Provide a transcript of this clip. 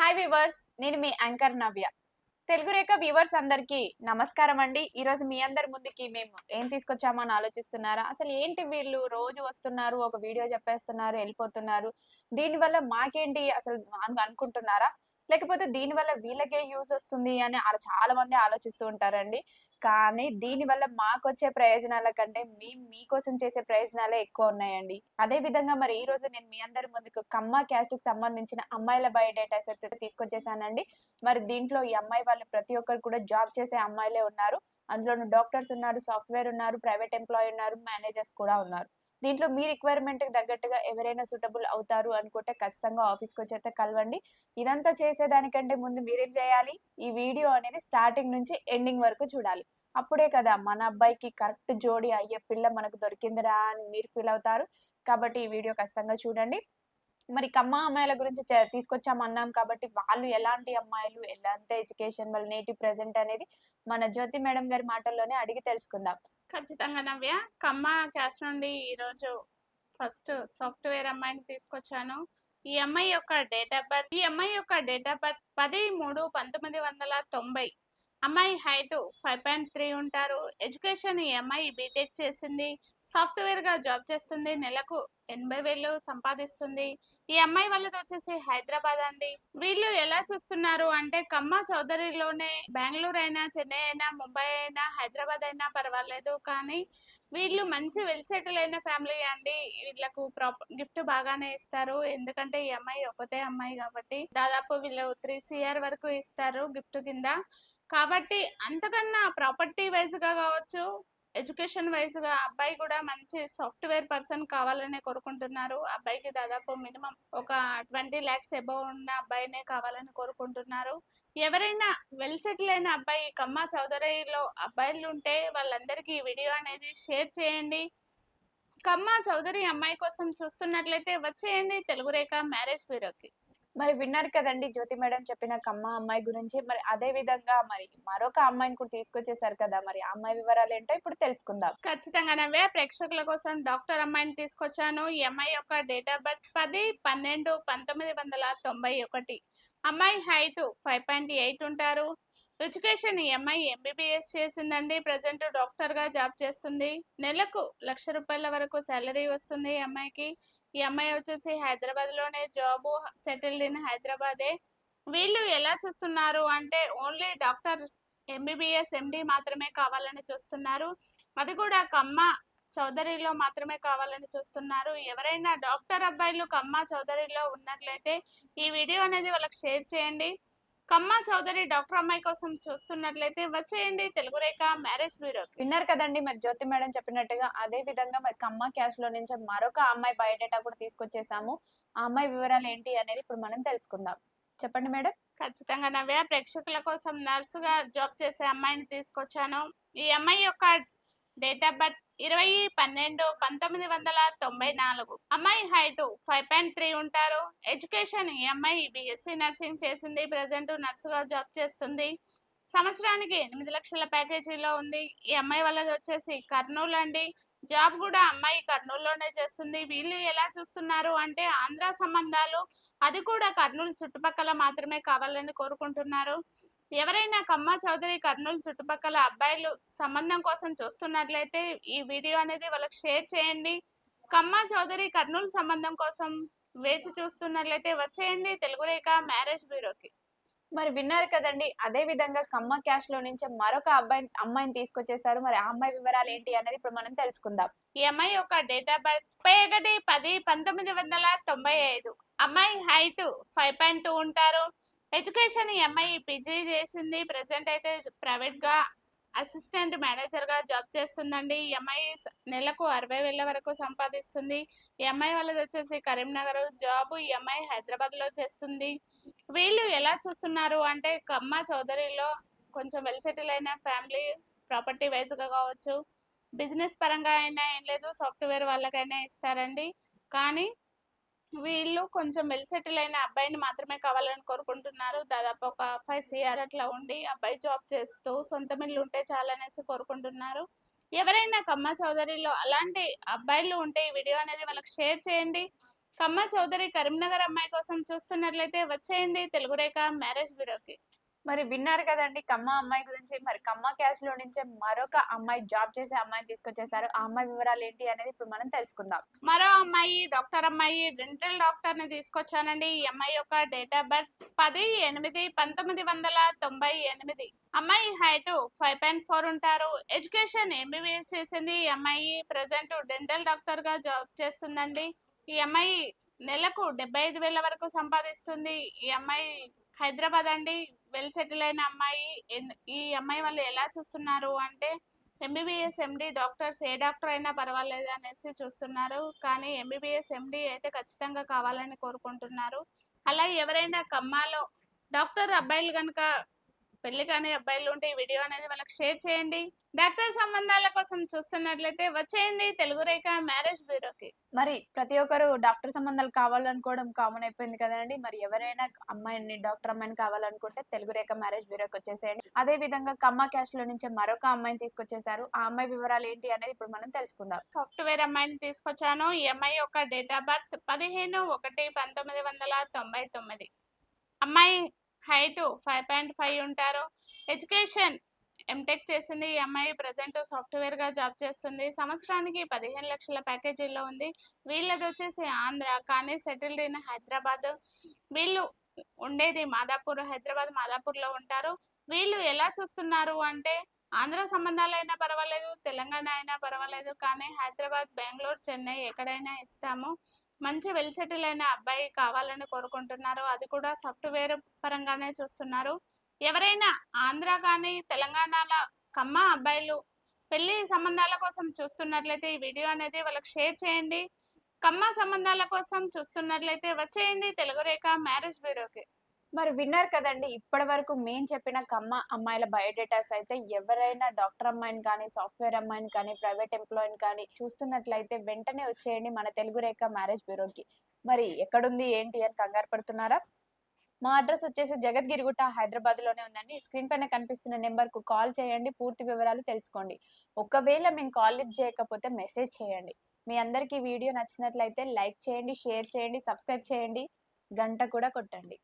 Hi viewers, నేను మీ anchor నవ్య. తెలుగు రేఖ viewers అందరికీ నమస్కారం అండి. ఈరోజు మీ అందరి ముందుకి మేము ఏం తీసుకొచ్చామో అని ఆలోచిస్తున్నారా? అసలు ఏంటి వీళ్ళు రోజు వస్తున్నారు, ఒక వీడియో చెప్పేస్తున్నారు, ఎళ్ళిపోతున్నారు. దీనివల్ల మాకేంటి అసలు అనుకుంటున్నారా? లేకపోతే దీనివల్ల వీళ్ళకే యూజ్ వస్తుంది అని చాలా మంది ఆలోచిస్తూ ఉంటారండి. కానీ దీనివల్ల మాకొచ్చే ప్రయోజనాల కంటే మీకోసం చేసే ప్రయోజనాలే ఎక్కువున్నాయండి. అదే విధంగా మరి ఈరోజు నేను మీ అందరి ముందుకు కమ్మ క్యాస్ట్‌కి సంబంధించిన అమ్మాయిల బయోడేటాస్ అయితే తీసుకొచ్చేసానండి. మరి దీంట్లో ఈ అమ్మాయి వాళ్ళు ప్రతి ఒక్కరు కూడా జాబ్ చేసే అమ్మాయిలే ఉన్నారు. అందులోను డాక్టర్స్ ఉన్నారు, సాఫ్ట్‌వేర్ ఉన్నారు, ప్రైవేట్ ఎంప్లాయీ ఉన్నారు, మేనేజర్స్ కూడా ఉన్నారు. దీంట్లో మీ రిక్వైర్మెంట్‌కి తగ్గట్టుగా ఎవరైనా సూటబుల్ అవుతారు అనుకుంటే ఖచ్చితంగా ఆఫీస్‌కొచ్చైతే కలవండి. ఇదంతా చేసేదానికంటే ముందు మీరేం చేయాలి? ఈ వీడియో అనేది స్టార్టింగ్ నుంచి ఎండింగ్ వరకు చూడాలి. అప్పుడే కదా మన అబ్బాయికి కరెక్ట్ జోడీ అయ్యే పిల్ల మనకు దొరికిందిరా అని మీరు ఫీల్ అవుతారు. కాబట్టి ఈ వీడియో ఖచ్చితంగా చూడండి. మరి కమ్మ అమ్మాయిల గురించి తీసుకొచ్చామన్నాం కాబట్టి వాళ్ళు ఎలాంటి అమ్మాయిలు, ఎలాంటి ఎడ్యుకేషన్, వాళ్ళ నేటివ్ ప్రెజెంట్ అనేది మన జ్యోతి మేడం గారి మాటల్లోనే అడిగి తెలుసుకుందాం. ఖచ్చితంగా నవ్య. కమ్మ క్యాస్ట్ నుండి ఈరోజు ఫస్ట్ సాఫ్ట్‌వేర్ అమ్మాయిని తీసుకొచ్చాను. ఈ అమ్మాయి యొక్క డేట్ ఆఫ్ బర్త్ 10/3/1990. అమ్మాయి హైట్ 5.3 ఉంటారు. ఎడ్యుకేషన్ ఈ అమ్మాయి బీటెక్ చేసింది. సాఫ్ట్‌వేర్‌గా జాబ్ చేస్తుంది. నెలకు 80,000 సంపాదిస్తుంది. ఈ అమ్మాయి వాళ్ళది వచ్చేసి హైదరాబాద్ అండి. వీళ్ళు ఎలా చూస్తున్నారు అంటే కమ్మ చౌదరిలోనే బెంగుళూరు అయినా, చెన్నై అయినా, ముంబై అయినా, హైదరాబాద్ అయినా పర్వాలేదు. కానీ వీళ్ళు మంచి వెల్ సెటిల్ అయిన ఫ్యామిలీ అండి. వీళ్ళకు గిఫ్ట్ బాగానే ఇస్తారు. ఎందుకంటే ఈ అమ్మాయి ఒకతే అమ్మాయి కాబట్టి దాదాపు వీళ్ళు 3 CR వరకు ఇస్తారు గిఫ్ట్ కింద. కాబట్టి అంతకన్నా ప్రాపర్టీ వైజ్ గా కావచ్చు, ఎడ్యుకేషన్ వైజ్ గా అబ్బాయి కూడా మంచి సాఫ్ట్‌వేర్ పర్సన్ కావాలనే కోరుకుంటున్నారు. అబ్బాయికి దాదాపు మినిమం ఒక 20 lakhs అబోవ్ ఉన్న అబ్బాయినే కావాలని కోరుకుంటున్నారు. ఎవరైనా వెల్ సెటిల్ అయిన అబ్బాయి కమ్మ చౌదరిలో అబ్బాయిలు ఉంటే వాళ్ళందరికీ ఈ వీడియో అనేది షేర్ చేయండి. కమ్మ చౌదరి అమ్మాయి కోసం చూస్తున్నట్లయితే వచ్చేయండి తెలుగు రేఖ మ్యారేజ్ బ్యూరోకి. మరి విన్నారు కదండీ జ్యోతి మేడం చెప్పిన కమ్మ అమ్మాయి గురించి. మరి అదే విధంగా మరి మరొక అమ్మాయిని కూడా తీసుకొచ్చేసారు కదా! మరి ఆ అమ్మాయి వివరాలేంటో ఇప్పుడు తెలుసుకుందాం. ఖచ్చితంగా నవ్వే. ప్రేక్షకుల కోసం డాక్టర్ అమ్మాయిని తీసుకొచ్చాను. ఈ అమ్మాయి యొక్క డేట్ ఆఫ్ బర్త్ 10/12/1991. అమ్మాయి హైట్ 5.8 ఉంటారు. ఎడ్యుకేషన్ ఈ అమ్మాయి ఎంబీబీఎస్ చేసిందండి. ప్రజెంట్ డాక్టర్ గా జాబ్ చేస్తుంది. నెలకు ₹1,00,000 వరకు సాలరీ వస్తుంది ఈ అమ్మాయికి. ఈ అమ్మాయి వచ్చేసి హైదరాబాద్ లోనే జాబ్, సెటిల్డ్ ఇన్ హైదరాబాదే. వీళ్ళు ఎలా చూస్తున్నారు అంటే ఓన్లీ డాక్టర్, ఎంబీబీఎస్, ఎండి మాత్రమే కావాలని చూస్తున్నారు. అది కూడా కమ్మ చౌదరిలో మాత్రమే కావాలని చూస్తున్నారు. ఎవరైనా డాక్టర్ అబ్బాయిలు కమ్మ చౌదరిలో ఉన్నట్లయితే ఈ వీడియో అనేది వాళ్ళకి షేర్ చేయండి. కమ్మ చౌదరి డాక్టర్ అమ్మాయి కోసం చూస్తున్నట్లయితే వచ్చేయండి తెలుగు రేఖ మ్యారేజ్ బ్యూరోకి. విన్నారు కదండీ! మరి జ్యోతి మేడం చెప్పినట్టుగా అదే విధంగా మరి కమ్మ క్యాస్ట్‌లో నుంచి మరొక అమ్మాయి బయోడేటా కూడా తీసుకొచ్చేసాము. ఆ అమ్మాయి వివరాలేంటి అనేది ఇప్పుడు మనం తెలుసుకుందాం. చెప్పండి మేడం. ఖచ్చితంగా నవ్య. ప్రేక్షకుల కోసం నర్సుగా జాబ్ చేసే అమ్మాయిని తీసుకొచ్చాను. ఈ అమ్మాయి యొక్క డేట్ ఆఫ్ బర్త్ 20/12/1994. అమ్మాయి హైట్ 5.3 ఉంటారు. ఎడ్యుకేషన్ ఈ అమ్మాయి బీఎస్సీ నర్సింగ్ చేసింది. ప్రజెంట్ నర్సుగా జాబ్ చేస్తుంది. సంవత్సరానికి 8 లక్షల ప్యాకేజీలో ఉంది. ఈ అమ్మాయి వాళ్ళది వచ్చేసి కర్నూలు అండి. జాబ్ కూడా అమ్మాయి కర్నూలులోనే చేస్తుంది. వీళ్ళు ఎలా చూస్తున్నారు అంటే ఆంధ్ర సంబంధాలు, అది కూడా కర్నూలు చుట్టుపక్కల మాత్రమే కావాలని కోరుకుంటున్నారు. ఎవరైనా కమ్మ చౌదరి కర్నూలు చుట్టుపక్కల అబ్బాయిలు సంబంధం కోసం చూస్తున్నట్లయితే ఈ వీడియో అనేది వాళ్ళకి షేర్ చేయండి. కమ్మ చౌదరి కర్నూలు సంబంధం కోసం వేచి చూస్తున్నట్లయితే వచ్చేయండి తెలుగు రేఖ మ్యారేజ్ బ్యూరోకి. మరి విన్నారు కదండీ! అదే విధంగా కమ్మ క్యాస్ట్‌లో నుంచి మరొక అమ్మాయిని తీసుకొచ్చేసారు. మరి ఆ అమ్మాయి వివరాలేంటి అనేది ఇప్పుడు మనం తెలుసుకుందాం. ఈ అమ్మాయి యొక్క డేట్ ఆఫ్ బర్త్ 31/10/1995. అమ్మాయి హైట్ 5.2 ఉంటారు. ఎడ్యుకేషన్ ఈ అమ్మాయి పీజీ చేసింది. ప్రెసెంట్ అయితే ప్రైవేట్ గా అసిస్టెంట్ మేనేజర్ గా జాబ్ చేస్తుందండి. ఈ అమ్మాయి నెలకు 60,000 వరకు సంపాదిస్తుంది. ఈ అమ్మాయి వాళ్ళది వచ్చేసి కరీంనగర్ జాబ్. ఈ అమ్మాయి హైదరాబాద్ లో చేస్తుంది. వీళ్ళు ఎలా చూస్తున్నారు అంటే కమ్మ చౌదరిలో కొంచెం వెల్ సెటిల్ అయిన ఫ్యామిలీ, ప్రాపర్టీ వైజ్ గా కావచ్చు, బిజినెస్ పరంగా అయినా ఏం లేదు, సాఫ్ట్‌వేర్ వాళ్ళకైనా ఇస్తారండి. కానీ వీళ్ళు కొంచెం వెల్ సెటిల్ అయిన అబ్బాయిని మాత్రమే కావాలని కోరుకుంటున్నారు. దాదాపు ఒక 5 CR అట్లా ఉండి అబ్బాయి జాబ్ చేస్తూ సొంతం ఇల్లు ఉంటే చాలనేసి కోరుకుంటున్నారు. ఎవరైనా కమ్మ చౌదరిలో అలాంటి అబ్బాయిలు ఉంటే ఈ వీడియో అనేది వాళ్ళకి షేర్ చేయండి. కమ్మ చౌదరి కరీంనగర్ అమ్మాయి కోసం చూస్తున్నట్లయితే వచ్చేయండి తెలుగు రేఖ మ్యారేజ్ బ్యూరోకి. మరి విన్నారు కదండి కమ్మ అమ్మాయి గురించి. మరి కమ్మ క్యాస్ట్ లో నుంచే మరొక అమ్మాయి జాబ్ చేసే అమ్మాయిని తీసుకొచ్చేసారు. ఆ అమ్మాయి వివరాలు ఏంటి అనేది ఇప్పుడు మనం తెలుసుకుందాం. మరో అమ్మాయి డాక్టర్ అమ్మాయి, డెంటల్ డాక్టర్ ని తీసుకొచ్చానండి. ఈ అమ్మాయి యొక్క డేట్ ఆఫ్ బర్త్ 10/8/1998. అమ్మాయి హైట్ 5.4 ఉంటారు. ఎడ్యుకేషన్ ఎంబీబీఎస్ చేసింది. ఈ అమ్మాయి ప్రెసెంట్ డెంటల్ డాక్టర్ గా జాబ్ చేస్తుందండి. ఈ అమ్మాయి నెలకు 75,000 వరకు సంపాదిస్తుంది. ఈ అమ్మాయి హైదరాబాద్ అండి. వెల్ సెటిల్ అయిన అమ్మాయి. ఈ అమ్మాయి వాళ్ళు ఎలా చూస్తున్నారు అంటే ఎంబీబీఎస్ ఎండి డాక్టర్స్ ఏ డాక్టర్ అయినా పర్వాలేదు అనేసి చూస్తున్నారు. కానీ ఎంబీబీఎస్ ఎండి అయితే ఖచ్చితంగా కావాలని కోరుకుంటున్నారు. అలా ఎవరైనా కమ్మాలో డాక్టర్ అబ్బాయిలు కనుక పెళ్లి కాని అబ్బాయిలు ఉంటే ఈ వీడియో అనేది వాళ్ళకి షేర్ చేయండి. డాక్టర్ సంబంధాల కోసం చూస్తున్నట్లయితే వచ్చేయండి తెలుగు రేఖ మ్యారేజ్ బ్యూరోకి. మరి ప్రతి ఒక్కరు డాక్టర్ సంబంధాలు కావాలనుకోవడం కామన్ అయిపోయింది కదండి. మరి ఎవరైనా అమ్మాయిని డాక్టర్ అమ్మాయిని కావాలనుకుంటే తెలుగు రేఖ మ్యారేజ్ బ్యూరోకి వచ్చేసేయండి. అదే విధంగా కమ్మ క్యాస్ట్ లో నుంచే మరొక అమ్మాయిని తీసుకొచ్చేసారు. ఆ అమ్మాయి వివరాలు ఏంటి అనేది ఇప్పుడు మనం తెలుసుకుందాం. సాఫ్ట్వేర్ అమ్మాయిని తీసుకొచ్చాను. ఈ అమ్మాయి యొక్క డేట్ ఆఫ్ బర్త్ 15/1/1999. అమ్మాయి హైట్ 5.5 ఉంటారు. ఎడ్యుకేషన్ ఎంటెక్ చేసింది. ఈ అమ్మాయి ప్రజెంట్ సాఫ్ట్వేర్ గా జాబ్ చేస్తుంది. సంవత్సరానికి 15 లక్షల ప్యాకేజీలో ఉంది. వీళ్ళది వచ్చేసి ఆంధ్ర, కానీ సెటిల్డ్ ఇన్ హైదరాబాద్. వీళ్ళు ఉండేది మాదాపూర్, హైదరాబాద్ మాదాపూర్ లో ఉంటారు. వీళ్ళు ఎలా చూస్తున్నారు అంటే ఆంధ్ర సంబంధాలైనా పర్వాలేదు, తెలంగాణ అయినా పర్వాలేదు, కానీ హైదరాబాద్, బెంగళూరు, చెన్నై ఎక్కడైనా ఇస్తాము. మంచి వెల్ సెటిల్ అయిన అబ్బాయి కావాలని కోరుకుంటున్నారు. అది కూడా సాఫ్ట్వేర్ పరంగానే చూస్తున్నారు. ఎవరైనా ఆంధ్ర కానీ తెలంగాణలో కమ్మ అబ్బాయిలు పెళ్లి సంబంధాల కోసం చూస్తున్నట్లయితే ఈ వీడియో అనేది వాళ్ళకి షేర్ చేయండి. కమ్మ సంబంధాల కోసం చూస్తున్నట్లయితే వచ్చేయండి తెలుగు రేఖ మ్యారేజ్ బ్యూరోకి. మరి విన్నారు కదండి. ఇప్పటి వరకు మేము చెప్పిన కమ్మ అమ్మాయిల బయోడేటాస్ అయితే ఎవరైనా డాక్టర్ అమ్మాయిని కానీ, సాఫ్ట్వేర్ అమ్మాయిని కానీ, ప్రైవేట్ ఎంప్లాయీని కానీ చూస్తున్నట్లయితే వెంటనే వచ్చేయండి మన తెలుగు రేఖ మ్యారేజ్ బ్యూరోకి. మరి ఎక్కడుంది ఏంటి అని కంగారు పడుతున్నారా? మా అడ్రస్ వచ్చేసి జగద్గిరిగుట్ట హైదరాబాద్ లోనే ఉందండి. స్క్రీన్ పైన కనిపిస్తున్న నెంబర్ కు కాల్ చేయండి. పూర్తి వివరాలు తెలుసుకోండి. ఒకవేళ మేము కాల్ లిఫ్ట్ చేయకపోతే మెసేజ్ చేయండి. మీ అందరికీ వీడియో నచ్చినట్లయితే లైక్ చేయండి, షేర్ చేయండి, సబ్స్క్రైబ్ చేయండి, గంట కూడా కొట్టండి.